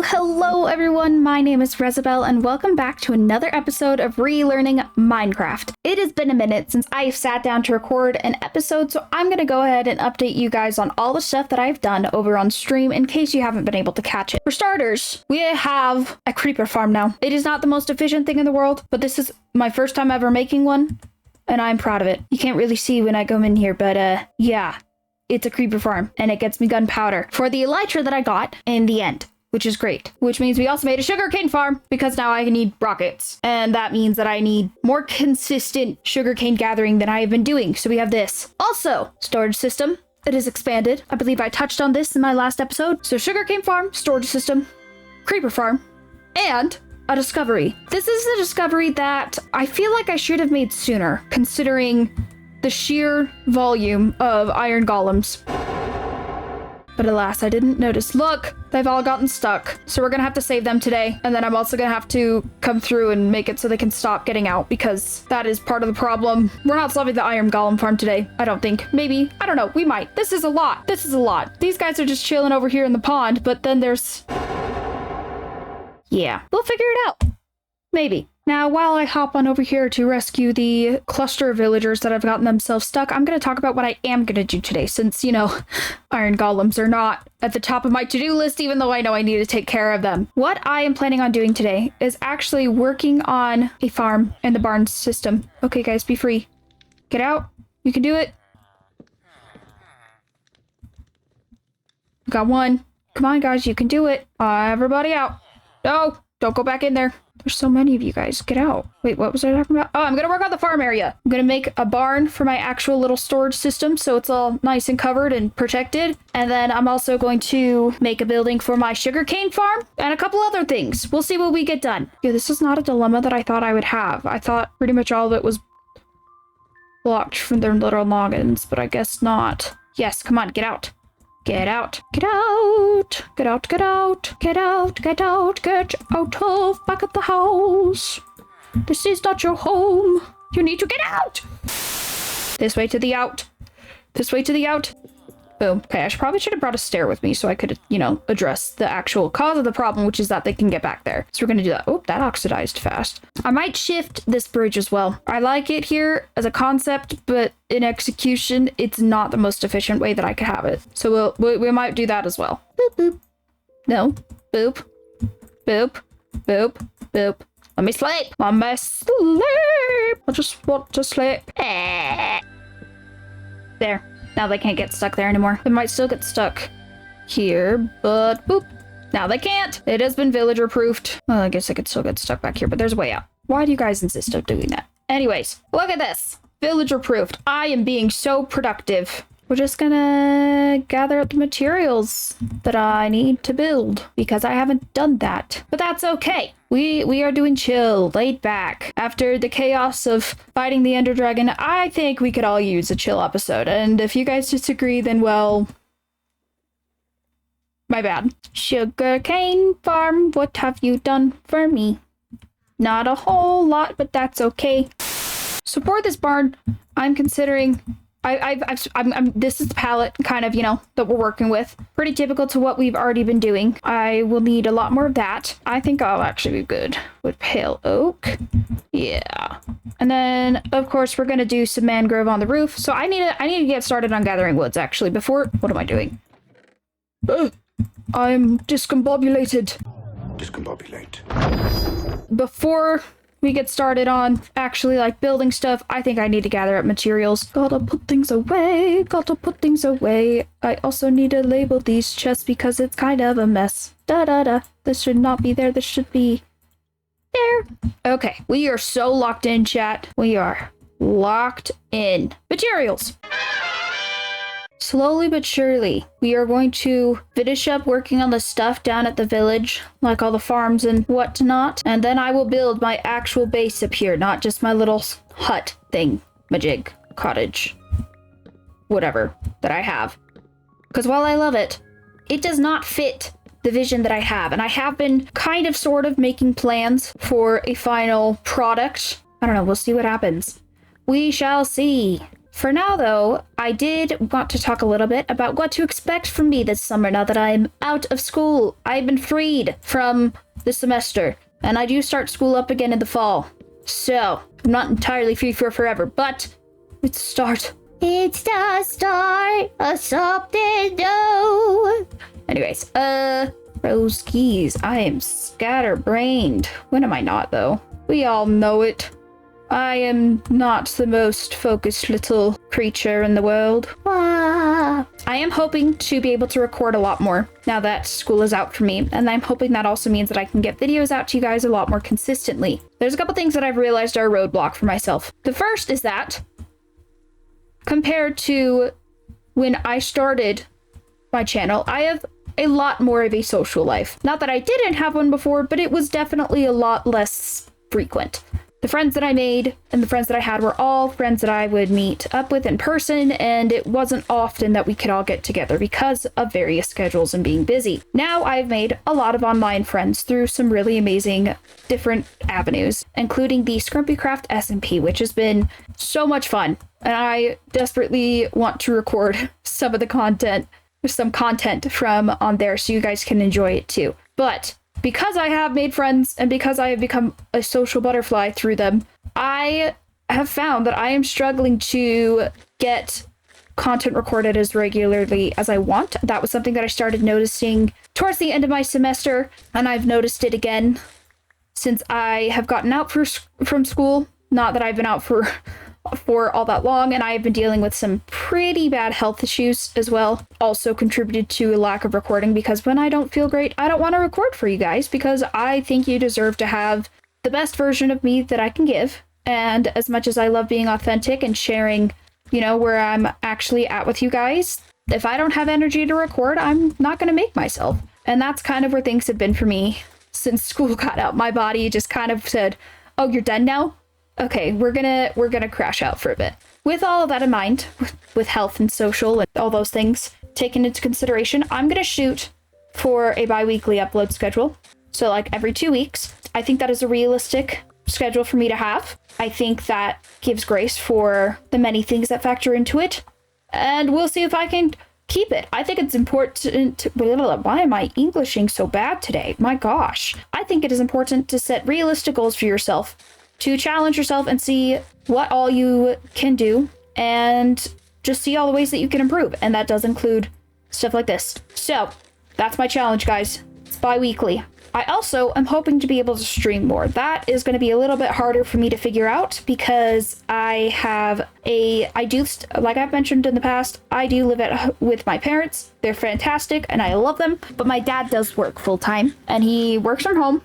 Hello everyone, my name is Rezabel and welcome back to another episode of Relearning Minecraft. It has been a minute since I've sat down to record an episode, so I'm gonna go ahead and update you guys on all the stuff that I've done over on stream in case you haven't been able to catch it. For starters, we have a creeper farm now. It is not the most efficient thing in the world, but this is my first time ever making one, and I'm proud of it. You can't really see when I come in here, but yeah, it's a creeper farm, and it gets me gunpowder for the elytra that I got in the end, which is great. Which means we also made a sugarcane farm because now I need rockets. And that means that I need more consistent sugarcane gathering than I have been doing. So we have this. Also, storage system. It is expanded. I believe I touched on this in my last episode. So sugarcane farm, storage system, creeper farm, and a discovery. This is a discovery that I feel like I should have made sooner, considering the sheer volume of iron golems. But alas, I didn't notice. Look, they've all gotten stuck. So we're gonna have to save them today. And then I'm also gonna have to come through and make it so they can stop getting out because that is part of the problem. We're not solving the iron golem farm today, I don't think. Maybe. I don't know. We might. This is a lot. This is a lot. These guys are just chilling over here in the pond, but then there's... Yeah, we'll figure it out. Maybe. Now, while I hop on over here to rescue the cluster of villagers that have gotten themselves stuck, I'm going to talk about what I am going to do today, since, you know, iron golems are not at the top of my to-do list, even though I know I need to take care of them. What I am planning on doing today is actually working on a farm in the barn system. Okay, guys, be free. Get out. You can do it. Got one. Come on, guys, you can do it. Everybody out. No, don't go back in there. There's so many of you guys. Get out. Wait, what was I talking about? Oh, I'm gonna work on the farm area. I'm gonna make a barn for my actual little storage system so it's all nice and covered and protected. And then I'm also going to make a building for my sugarcane farm and a couple other things. We'll see what we get done. Yeah, this is not a dilemma that I thought I would have. I thought pretty much all of it was blocked from their little noggins, but I guess not. Yes, come on, get out. Get out, get out, get out, get out, get out, get out, get out of back of the house. This is not your home. You need to get out. This way to the out. This way to the out. Boom. Okay, I probably should have brought a stair with me so I could, you know, address the actual cause of the problem, which is that they can get back there. So we're going to do that. Oh, that oxidized fast. I might shift this bridge as well. I like it here as a concept, but in execution, it's not the most efficient way that I could have it. So we might do that as well. Boop, boop. No. Boop. Boop. Boop. Boop. Let me sleep. Let me sleep. I just want to sleep. There. Now they can't get stuck there anymore. They might still get stuck here, but boop. Now they can't. It has been villager proofed. Well, I guess I could still get stuck back here, but there's a way out. Why do you guys insist on doing that? Anyways, look at this. Villager proofed. I am being so productive. We're just gonna gather up the materials that I need to build because I haven't done that. But that's okay. We are doing chill, laid back. After the chaos of fighting the Ender Dragon, I think we could all use a chill episode. And if you guys disagree, then well, my bad. Sugarcane farm, what have you done for me? Not a whole lot, but that's okay. So for this barn, I'm considering... this is the palette kind of, you know, that we're working with. Pretty typical to what we've already been doing. I will need a lot more of that. I think I'll actually be good with pale oak. Yeah. And then, of course, we're going to do some mangrove on the roof. So I need to get started on gathering woods, actually, before... What am I doing? I'm discombobulated. Discombobulate. Before... we get started on actually like building stuff, I think I need to gather up materials. Gotta put things away, gotta put things away. I also need to label these chests because it's kind of a mess. Da-da-da. This should not be there, this should be there. Okay, we are so locked in, chat. We are locked in. Materials. Slowly but surely, we are going to finish up working on the stuff down at the village, like all the farms and whatnot, and then I will build my actual base up here, not just my little hut thing, majig, cottage, whatever, that I have. Because while I love it, it does not fit the vision that I have, and I have been kind of sort of making plans for a final product. I don't know, we'll see what happens. We shall see. For now, though, I did want to talk a little bit about what to expect from me this summer now that I'm out of school. I've been freed from the semester, and I do start school up again in the fall. So, I'm not entirely free for forever, but it's a start. It's the start of something new. Anyways, Roskies, I am scatterbrained. When am I not, though? We all know it. I am not the most focused little creature in the world. I am hoping to be able to record a lot more now that school is out for me, and I'm hoping that also means that I can get videos out to you guys a lot more consistently. There's a couple things that I've realized are a roadblock for myself. The first is that, compared to when I started my channel, I have a lot more of a social life. Not that I didn't have one before, but it was definitely a lot less frequent. The friends that I made and the friends that I had were all friends that I would meet up with in person, and it wasn't often that we could all get together because of various schedules and being busy. Now I've made a lot of online friends through some really amazing different avenues, including the SkrimpyCraft SMP, which has been so much fun. And I desperately want to record some content from on there so you guys can enjoy it too. But because I have made friends and because I have become a social butterfly through them, I have found that I am struggling to get content recorded as regularly as I want. That was something that I started noticing towards the end of my semester, and I've noticed it again since I have gotten out from school. Not that I've been out for all that long, and I have been dealing with some pretty bad health issues as well. Also contributed to a lack of recording, because when I don't feel great, I don't want to record for you guys, because I think you deserve to have the best version of me that I can give. And as much as I love being authentic and sharing, where I'm actually at with you guys, if I don't have energy to record, I'm not going to make myself. And that's kind of where things have been for me since school got out. My body just kind of said, oh, you're done now? Okay, we're gonna crash out for a bit. With all of that in mind, with health and social and all those things taken into consideration, I'm gonna shoot for a bi-weekly upload schedule. So like every 2 weeks. I think that is a realistic schedule for me to have. I think that gives grace for the many things that factor into it. And we'll see if I can keep it. I think it's important why am I Englishing so bad today? My gosh. I think it is important to set realistic goals for yourself, to challenge yourself and see what all you can do, and just see all the ways that you can improve. And that does include stuff like this. So that's my challenge, guys. It's bi-weekly. I also am hoping to be able to stream more. That is going to be a little bit harder for me to figure out, because like I've mentioned in the past, I do live with my parents. They're fantastic and I love them, but my dad does work full time, and he works from home,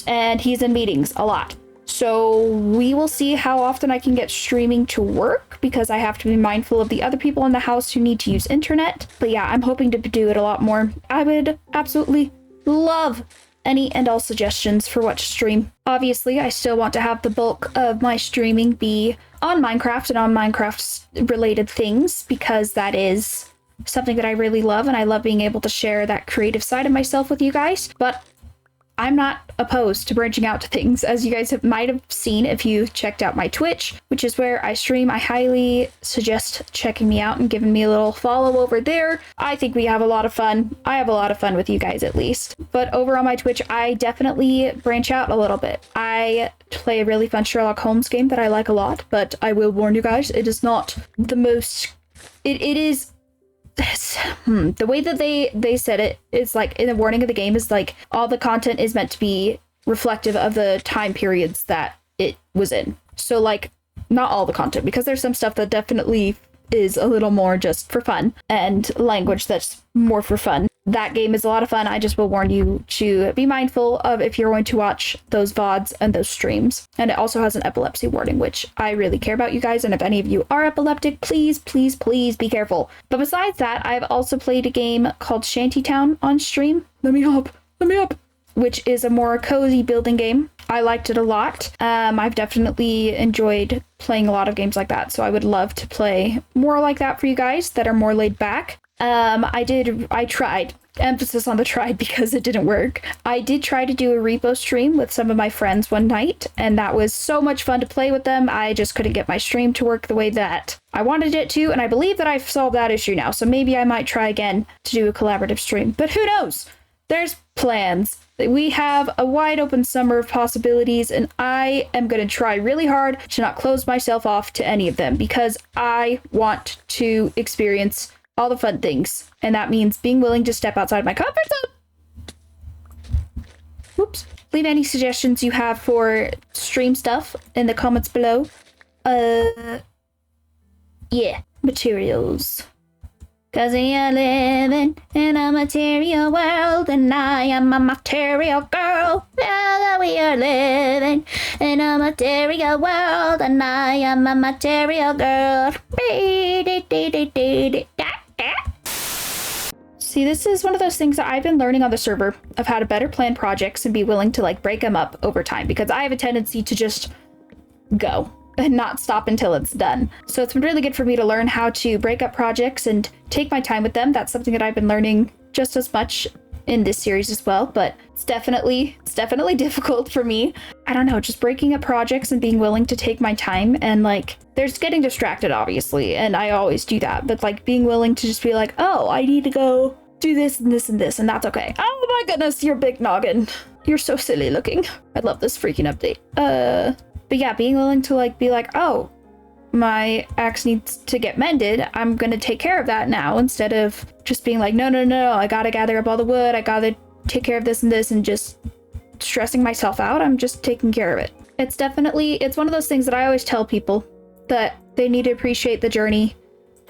and he's in meetings a lot. So we will see how often I can get streaming to work, because I have to be mindful of the other people in the house who need to use internet. But yeah, I'm hoping to do it a lot more. I would absolutely love any and all suggestions for what to stream. Obviously, I still want to have the bulk of my streaming be on Minecraft and on Minecraft related things, because that is something that I really love, and I love being able to share that creative side of myself with you guys. But I'm not opposed to branching out to things, as you guys might have seen if you checked out my Twitch, which is where I stream. I highly suggest checking me out and giving me a little follow over there. I think we have a lot of fun. I have a lot of fun with you guys, at least. But over on my Twitch, I definitely branch out a little bit. I play a really fun Sherlock Holmes game that I like a lot, but I will warn you guys, it is not the most... It is... The way that they said it is like, in the warning of the game, is like all the content is meant to be reflective of the time periods that it was in. So like, not all the content, because there's some stuff that definitely is a little more just for fun, and language that's more for fun. That game is a lot of fun. I just will warn you to be mindful of if you're going to watch those VODs and those streams. And it also has an epilepsy warning, which I really care about, you guys. And if any of you are epileptic, please, please, please be careful. But besides that, I've also played a game called Shantytown on stream. Let me up. Which is a more cozy building game. I liked it a lot. I've definitely enjoyed playing a lot of games like that. So I would love to play more like that for you guys that are more laid back. I tried. Emphasis on the tried because it didn't work. I did try to do a repo stream with some of my friends one night, and that was so much fun to play with them. I just couldn't get my stream to work the way that I wanted it to, and I believe that I've solved that issue now, so maybe I might try again to do a collaborative stream. But who knows? There's plans. We have a wide open summer of possibilities, and I am going to try really hard to not close myself off to any of them because I want to experience all the fun things, and that means being willing to step outside my comfort zone. Whoops. Leave any suggestions you have for stream stuff in the comments below. Yeah, materials. 'Cause we are living in a material world, and I am a material girl. Yeah, we are living in a material world, and I am a material girl. See, this is one of those things that I've been learning on the server of how to better plan projects and be willing to like break them up over time, because I have a tendency to just go and not stop until it's done. So it's been really good for me to learn how to break up projects and take my time with them. That's something that I've been learning just as much in this series as well, but it's definitely difficult for me. I don't know, just breaking up projects and being willing to take my time, and like there's getting distracted obviously, and I always do that, but like being willing to just be like, oh, I need to go do this and this and this, and that's okay. Oh my goodness, your big noggin. You're so silly looking. I love this freaking update. But yeah, being willing to like be like, oh, my axe needs to get mended. I'm gonna take care of that now, instead of just being like, no, I gotta gather up all the wood. I gotta take care of this and this, and just stressing myself out. I'm just taking care of it. It's one of those things that I always tell people that they need to appreciate the journey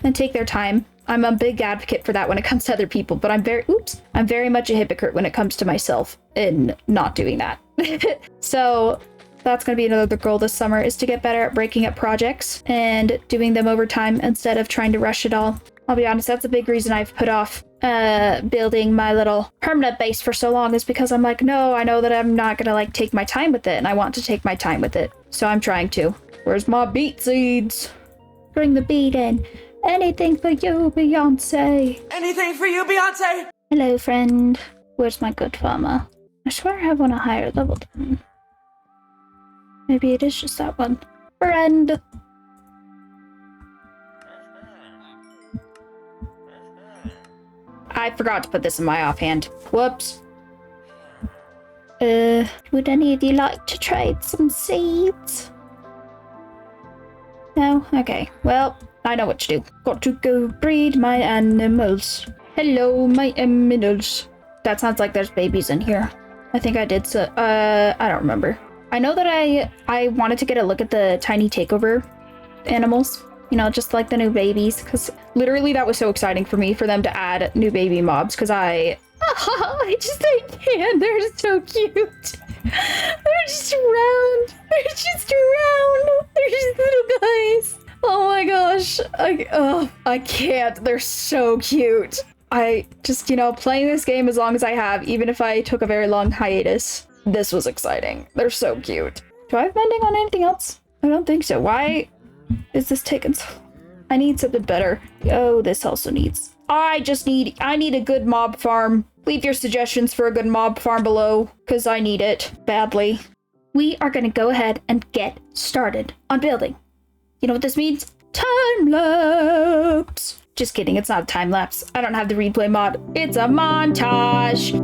and take their time. I'm a big advocate for that when it comes to other people, but I'm very much a hypocrite when it comes to myself in not doing that. So that's going to be another goal this summer, is to get better at breaking up projects and doing them over time instead of trying to rush it all. I'll be honest, that's a big reason I've put off building my little permanent base for so long, is because I'm like, no, I know that I'm not going to like take my time with it, and I want to take my time with it. So I'm trying to. Where's my beet seeds? Bring the beet in. Anything for you, Beyonce. Anything for you, Beyonce. Hello, friend. Where's my good farmer? I swear I have one a higher level than... Maybe it is just that one. Friend! I forgot to put this in my offhand. Whoops. Would any of you like to trade some seeds? No? Okay. Well, I know what to do. Got to go breed my animals. Hello, my animals. That sounds like there's babies in here. I think I did so. I don't remember. I know that I wanted to get a look at the tiny takeover animals, you know, just like the new babies, because literally that was so exciting for me, for them to add new baby mobs, because I can't. They're so cute. They're just round. They're just little guys. Oh my gosh. I can't. They're so cute. I just, you know, playing this game as long as I have, even if I took a very long hiatus, this was exciting. They're so cute. Do I have mending on anything else? I don't think so. Why is this taking so long? I need something better. Oh, this also needs... I need a good mob farm. Leave your suggestions for a good mob farm below, because I need it badly. We are going to go ahead and get started on building. You know what this means? Time lapse. Just kidding, it's not a time lapse. I don't have the replay mod. It's a montage.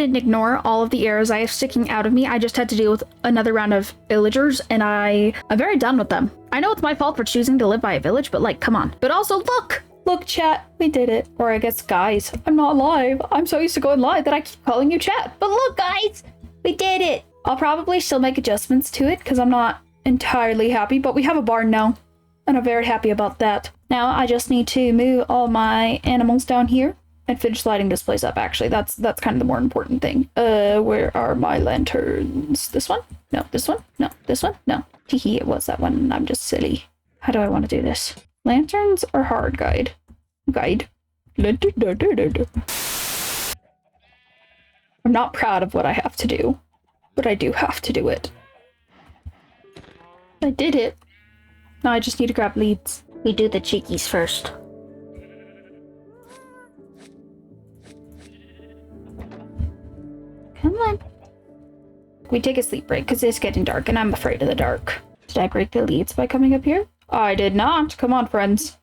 didn't ignore all of the arrows I have sticking out of me. I just had to deal with another round of villagers, and I'm very done with them. I know it's my fault for choosing to live by a village, but like, come on. But also, look! Look, chat, we did it. Or I guess, guys, I'm not live. I'm so used to going live that I keep calling you chat. But look, guys, we did it. I'll probably still make adjustments to it because I'm not entirely happy, but we have a barn now, and I'm very happy about that. Now I just need to move all my animals down here and finish lighting this place up. Actually, that's kind of the more important thing. Where are my lanterns? This one? No. This one? No. This one? No. Hehe, it was that one. I'm just silly. How do I want to do this? Lanterns or hard guide? Guide. I'm not proud of what I have to do, but I do have to do it. I did it. Now I just need to grab leads. We do the cheekies first. Come on. We take a sleep break because it's getting dark and I'm afraid of the dark. Did I break the leads by coming up here? I did not. Come on, friends.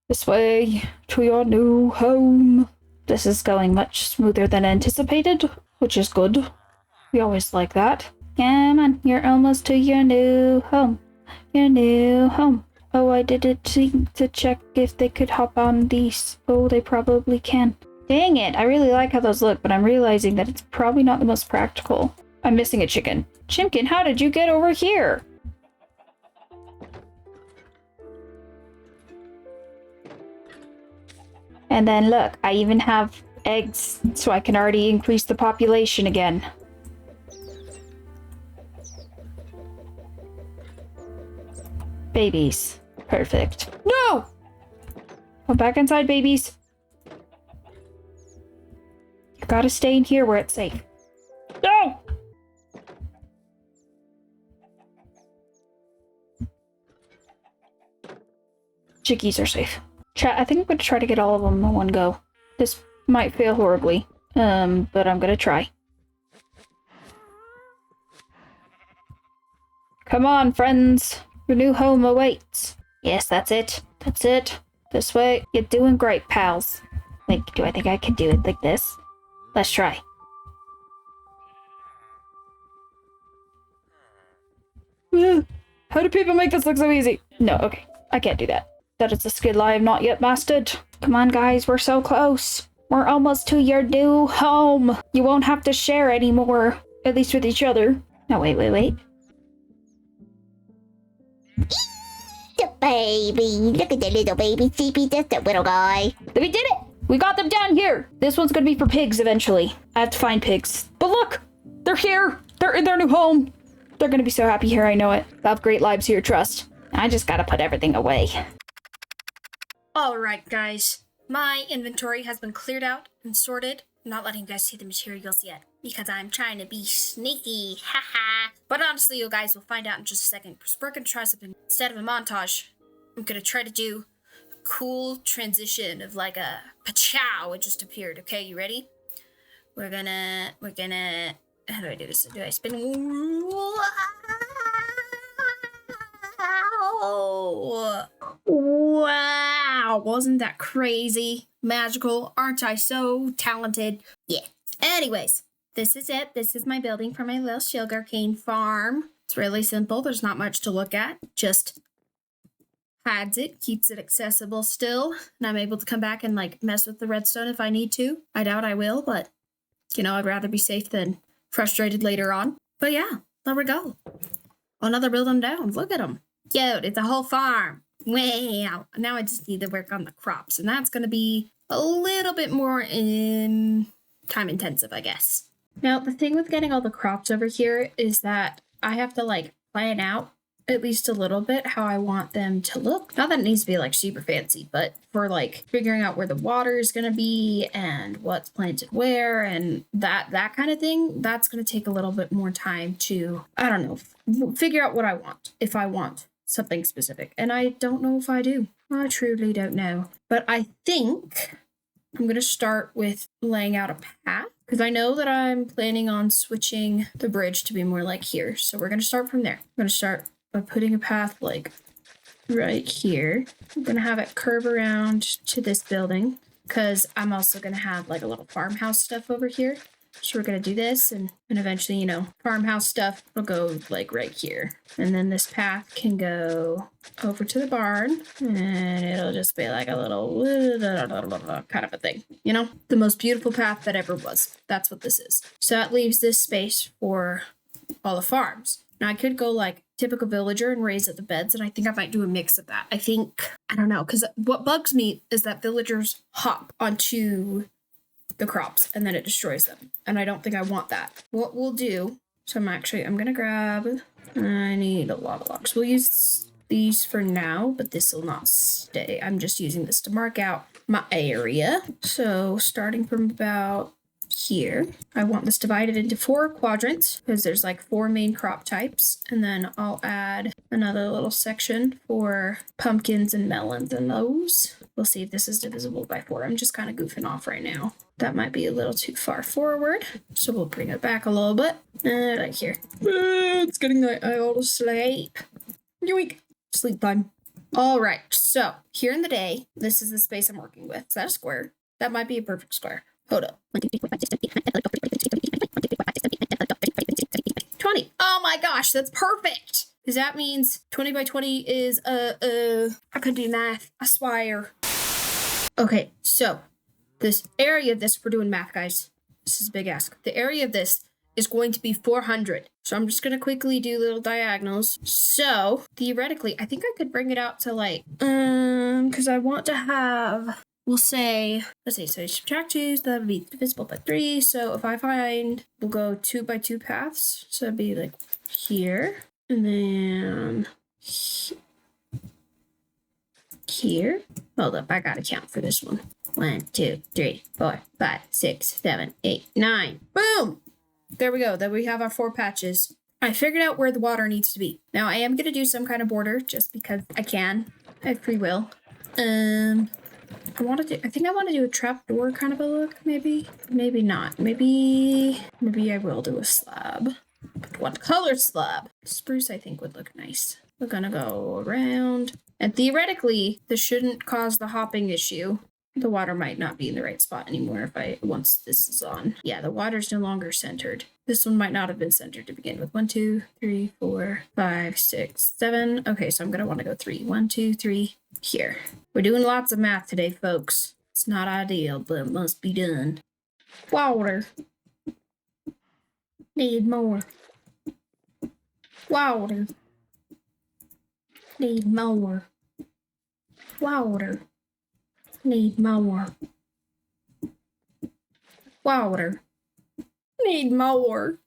This way to your new home. This is going much smoother than anticipated, which is good. We always like that. Come on, you're almost to your new home. Your new home. Oh, I did it to check if they could hop on these. Oh, they probably can. Dang it, I really like how those look, but I'm realizing that it's probably not the most practical. I'm missing a chicken. Chimkin, how did you get over here? And then look, I even have eggs, so I can already increase the population again. Babies. Perfect. No! Come back inside, babies. You gotta stay in here where it's safe. No! Chickies are safe. Chat, I think I'm gonna try to get all of them in one go. This might fail horribly, but I'm gonna try. Come on, friends. Your new home awaits. Yes, that's it. That's it. This way. You're doing great, pals. Like, do I think I can do it like this? Let's try. How do people make this look so easy? No, okay. I can't do that. That is a skill I have not yet mastered. Come on, guys. We're so close. We're almost to your new home. You won't have to share anymore. At least with each other. No, wait. The baby. Look at the little baby sleepy. That's the little guy. We did it! We got them down here! This one's gonna be for pigs eventually. I have to find pigs. But look! They're here! They're in their new home! They're gonna be so happy here, I know it. They'll have great lives here, trust. I just gotta put everything away. Alright guys, my inventory has been cleared out and sorted. I'm not letting you guys see the materials yet because I'm trying to be sneaky, haha. But honestly, you guys will find out in just a second because we're gonna try something. Instead of a montage, I'm gonna try to do a cool transition of like a pachow. It just appeared. Okay, you ready? We're gonna, how do I do this? Do I spin? Wow, wasn't that crazy? Magical. Aren't I so talented? Yeah. Anyways, this is it. This is my building for my little sugarcane farm. It's really simple. There's not much to look at. Just hides it, keeps it accessible still, and I'm able to come back and like mess with the redstone if I need to. I doubt I will, but you know, I'd rather be safe than frustrated later on. But yeah, there we go. Another building down. Look at them. Cute. It's a whole farm. Wow. Now I just need to work on the crops, and that's going to be a little bit more time intensive, I guess. Now, the thing with getting all the crops over here is that I have to like plan out at least a little bit how I want them to look. Not that it needs to be like super fancy, but for like figuring out where the water is going to be and what's planted where and that kind of thing, that's going to take a little bit more time to, I don't know, figure out what I want, if I want something specific. And I don't know if I do. I truly don't know. But I think I'm going to start with laying out a path because I know that I'm planning on switching the bridge to be more like here. So we're going to start from there. I'm going to start by putting a path like right here. I'm going to have it curve around to this building because I'm also going to have like a little farmhouse stuff over here. So we're going to do this and eventually, you know, farmhouse stuff will go like right here. And then this path can go over to the barn and it'll just be like a little kind of a thing, you know, the most beautiful path that ever was. That's what this is. So that leaves this space for all the farms. Now I could go like typical villager and raise up the beds, and I think I might do a mix of that. I don't know, because what bugs me is that villagers hop onto the crops and then it destroys them, and I don't think I want that. What we'll do, so I'm gonna grab, I need a lot of logs. We'll use these for now, but this will not stay. I'm just using this to mark out my area. So starting from about here, I want this divided into 4 quadrants because there's like 4 main crop types, and then I'll add another little section for pumpkins and melons and those. We'll see if this is divisible by 4. I'm just kind of goofing off right now. That might be a little too far forward, so we'll bring it back a little bit. Right here. It's getting late. I ought to sleep. Yoink. Sleep time. All right, so here in the day, this is the space I'm working with. Is that a square? That might be a perfect square. Hold up. 20. Oh my gosh, that's perfect. Because that means 20 by 20 is I could do math. I swear. Okay, so this area of this, we're doing math, guys. This is a big ask. The area of this is going to be 400. So I'm just going to quickly do little diagonals. So theoretically, I think I could bring it out to like, because I want to have, we'll say, let's see, so subtract 2, so that would be divisible by 3. So if I find, we'll go 2 by 2 paths. So it'd be like here, and then here. Hold up, I gotta count for this one. 1, 2, 3, 4, 5, 6, 7, 8, 9. Boom! There we go. Then we have our 4 patches. I figured out where the water needs to be. Now I am gonna do some kind of border just because I can. I have free will. I think I want to do a trapdoor kind of a look, maybe. Maybe not. Maybe I will do a slab. But what color slab? Spruce, I think, would look nice. We're gonna go around. And theoretically, this shouldn't cause the hopping issue. The water might not be in the right spot anymore once this is on. Yeah, the water's no longer centered. This one might not have been centered to begin with. 1, 2, 3, 4, 5, 6, 7. Okay, so I'm gonna want to go 3. 1, 2, 3, here. We're doing lots of math today, folks. It's not ideal, but it must be done. Water. Need more. Water. Need more. Water. Need more. Water. Need more.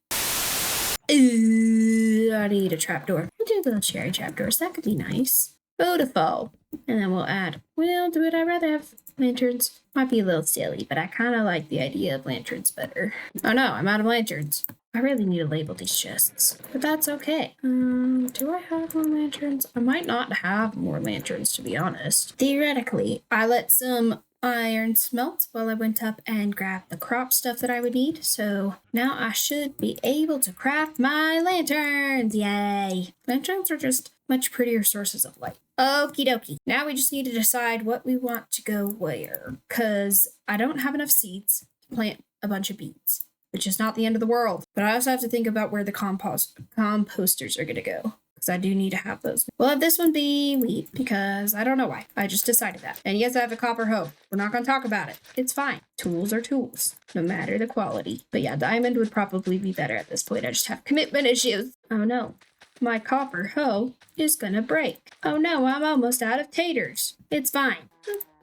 I need a trapdoor. We'll do little cherry trapdoors. That could be nice. Beautiful. And then we'll add, well, would I rather have lanterns? Might be a little silly, but I kind of like the idea of lanterns better. Oh no, I'm out of lanterns. I really need to label these chests, but that's okay. Do I have more lanterns? I might not have more lanterns, to be honest. Theoretically, I let some iron smelt while I went up and grabbed the crop stuff that I would need. So now I should be able to craft my lanterns. Yay. Lanterns are just much prettier sources of light. Okie dokie. Now we just need to decide what we want to go where, because I don't have enough seeds to plant a bunch of beans, which is not the end of the world. But I also have to think about where the composters are going to go, because I do need to have those. We'll have this one be wheat, because I don't know why. I just decided that. And yes, I have a copper hoe. We're not going to talk about it. It's fine. Tools are tools, no matter the quality. But yeah, diamond would probably be better at this point. I just have commitment issues. Oh no. My copper hoe is gonna break. Oh no, I'm almost out of taters. It's fine.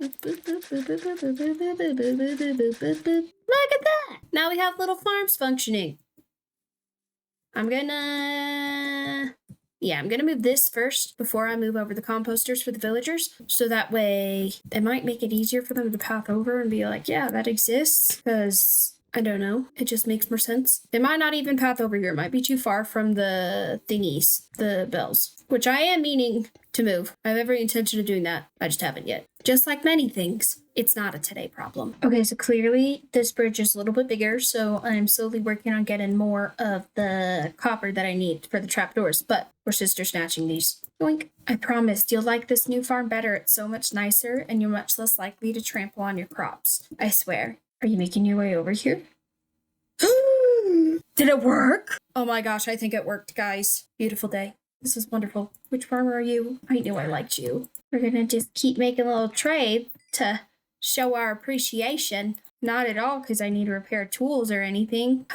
Look at that! Now we have little farms functioning. I'm gonna move this first before I move over the composters for the villagers. So that way it might make it easier for them to path over and be like, yeah, that exists. Because I don't know. It just makes more sense. They might not even path over here. It might be too far from the thingies, the bells, which I am meaning to move. I have every intention of doing that. I just haven't yet. Just like many things, it's not a today problem. Okay, so clearly this bridge is a little bit bigger, so I'm slowly working on getting more of the copper that I need for the trapdoors, but we're sister snatching these. Yoink. I promised you'll like this new farm better. It's so much nicer, and you're much less likely to trample on your crops. I swear. Are you making your way over here? Did it work? Oh my gosh, I think it worked, guys. Beautiful day. This is wonderful. Which farmer are you? I knew I liked you. We're gonna just keep making little trades to show our appreciation. Not at all, because I need to repair tools or anything.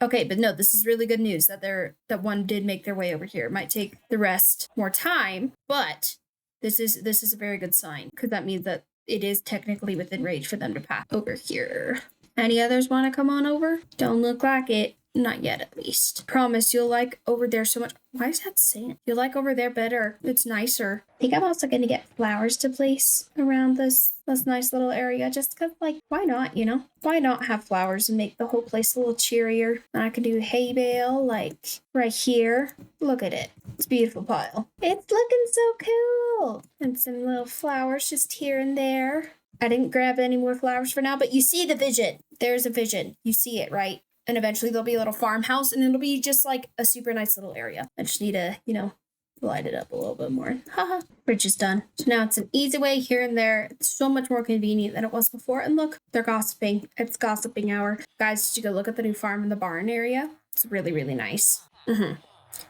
Okay, but no, this is really good news that one did make their way over here. It might take the rest more time, but this is a very good sign, because that means that it is technically within range for them to pass over here. Any others want to come on over? Don't look like it. Not yet, at least. Promise you'll like over there so much. Why is that sand? You'll like over there better. It's nicer. I think I'm also going to get flowers to place around this nice little area. Just because, like, why not, you know? Why not have flowers and make the whole place a little cheerier? And I could do hay bale, like, right here. Look at it. It's a beautiful pile. It's looking so cool. And some little flowers just here and there. I didn't grab any more flowers for now, but you see the vision. There's a vision. You see it, right? And eventually there'll be a little farmhouse and it'll be just like a super nice little area. I just need to, you know, light it up a little bit more. Haha, bridge is done. So now it's an easy way here and there. It's so much more convenient than it was before. And look, they're gossiping. It's gossiping hour. Guys, did you go look at the new farm in the barn area? It's really, really nice.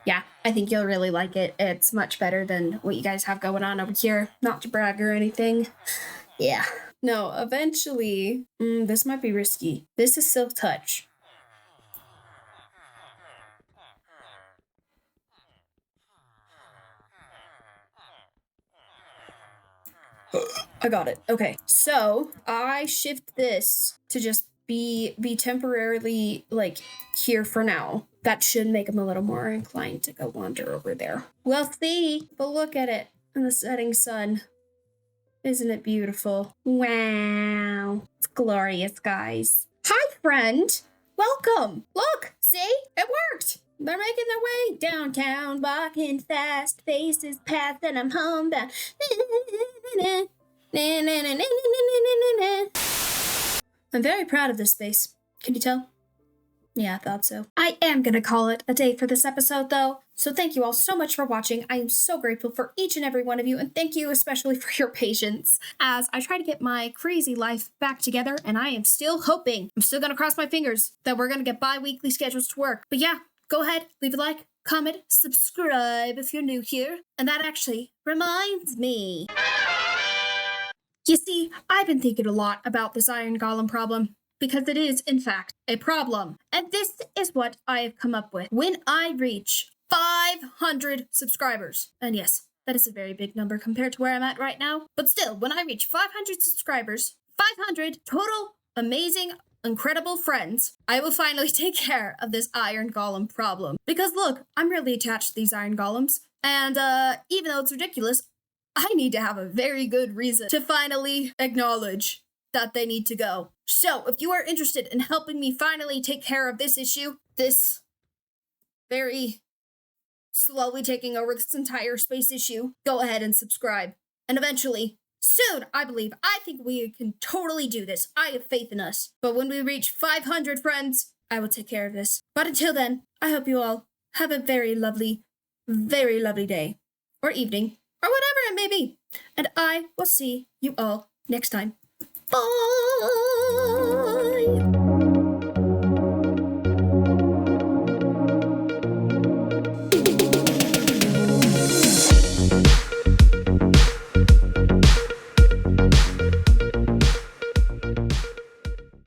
Yeah, I think you'll really like it. It's much better than what you guys have going on over here. Not to brag or anything. Yeah. No, eventually, this might be risky. This is Silk Touch. I got it. Okay. So I shift this to just be temporarily like here for now. That should make him a little more inclined to go wander over there. We'll see. But look at it in the setting sun. Isn't it beautiful? Wow. It's glorious, guys. Hi, friend. Welcome. Look. See? It worked. They're making their way downtown, walking fast, faces past, and I'm homebound. I'm very proud of this space. Can you tell? Yeah, I thought so. I am gonna call it a day for this episode, though. So thank you all so much for watching. I am so grateful for each and every one of you, and thank you especially for your patience as I try to get my crazy life back together, and I am still hoping. I'm still gonna cross my fingers that we're gonna get bi-weekly schedules to work. But yeah, go ahead, leave a like, comment, subscribe if you're new here. And that actually reminds me. You see, I've been thinking a lot about this iron golem problem, because it is, in fact, a problem. And this is what I have come up with. When I reach 500 subscribers, and yes, that is a very big number compared to where I'm at right now, but still, when I reach 500 subscribers, 500 total amazing, incredible friends, I will finally take care of this iron golem problem. Because look, I'm really attached to these iron golems, and even though it's ridiculous, I need to have a very good reason to finally acknowledge that they need to go. So, if you are interested in helping me finally take care of this issue, this very slowly taking over this entire space issue, go ahead and subscribe. And eventually, soon, I think we can totally do this. I have faith in us. But when we reach 500 friends, I will take care of this. But until then, I hope you all have a very lovely day, or evening, or whatever it may be. And I will see you all next time. Bye!